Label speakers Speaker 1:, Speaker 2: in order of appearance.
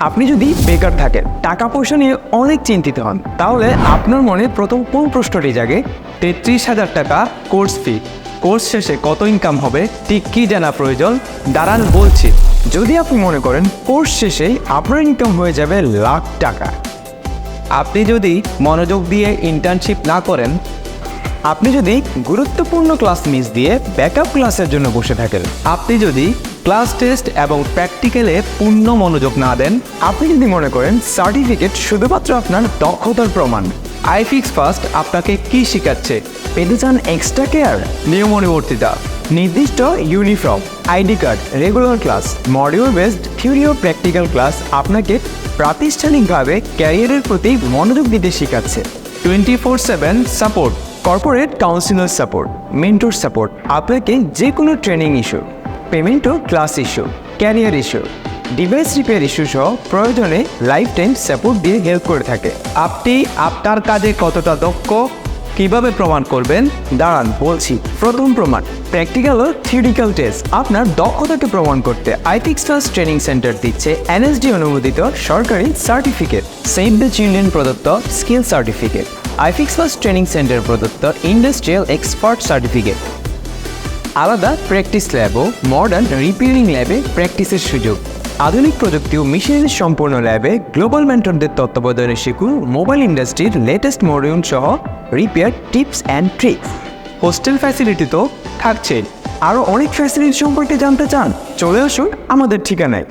Speaker 1: আপনি যদি বেকার থাকেন, টাকা পয়সা নিয়ে অনেক চিন্তিত হন, তাহলে আপনার মনে প্রথম কোন প্রশ্নটি জাগে? 33,000 টাকা কোর্স ফি, কোর্স শেষে কত ইনকাম হবে, ঠিক কী জানা প্রয়োজন? দাঁড়ান বলছি। যদি আপনি মনে করেন কোর্স শেষেই আপনার ইনকাম হয়ে যাবে লাখ টাকা, আপনি যদি মনোযোগ দিয়ে ইন্টার্নশিপ না করেন, আপনি যদি গুরুত্বপূর্ণ ক্লাস মিস দিয়ে ব্যাকআপ ক্লাসের জন্য বসে থাকেন, আপনি যদি ক্লাস টেস্ট এবং প্র্যাকটিক্যালে পূর্ণ মনোযোগ না দেন, আপনি যদি মনে করেন সার্টিফিকেট শুধুমাত্র আপনার দক্ষতার প্রমাণ, iFixFast আপনাকে কি শেখাচ্ছে? পেতে চান এক্সট্রা কেয়ার, নিয়মানুবর্তিতা, নির্দিষ্ট uniform, ID card, regular class, module based theory ও প্র্যাকটিক্যাল ক্লাস আপনাকে প্রাতিষ্ঠানিকভাবে ক্যারিয়ারের প্রতি মনোযোগ দিতে শেখাচ্ছে। 24/7 support, corporate counsellor support, mentor support, আপনাকে যে কোনো ট্রেনিং ইস্যু, পেমেন্ট ও class issue, career issue, device repair issue সহ প্রয়োজনে লাইফ টাইম সাপোর্ট দিয়ে হেল্প করে থাকে। আপনি আপনার কাজে কতটা দক্ষ কিভাবে প্রমাণ করবেন? দাঁড়ান বলছি। প্রথম প্রমাণ, প্র্যাকটিক্যাল ও থিওরিক্যাল টেস্ট। আপনার দক্ষতাকে প্রমাণ করতে iFixFast ট্রেনিং সেন্টার দিচ্ছে NSD অনুমোদিত সরকারি সার্টিফিকেট, সেভ দ্য চিলড্রেন প্রদত্ত skill certificate, iFixFast training centre প্রদত্ত ইন্ডাস্ট্রিয়াল এক্সপার্ট সার্টিফিকেট, আলাদা প্র্যাকটিস ল্যাব ও মডার্ন রিপেয়ারিং ল্যাবে প্র্যাকটিসের সুযোগ, আধুনিক প্রযুক্তি ও মেশিনারি সম্পূর্ণ ল্যাবে গ্লোবাল মেন্টরদের তত্ত্বাবধানে শিখুন মোবাইল ইন্ডাস্ট্রির লেটেস্ট মডিউল সহ repair tips and tricks. Hostel facility তো থাকছে। আরও অনেক ফ্যাসিলিটি সম্পর্কে জানতে চান? চলে আসুন আমাদের ঠিকানায়।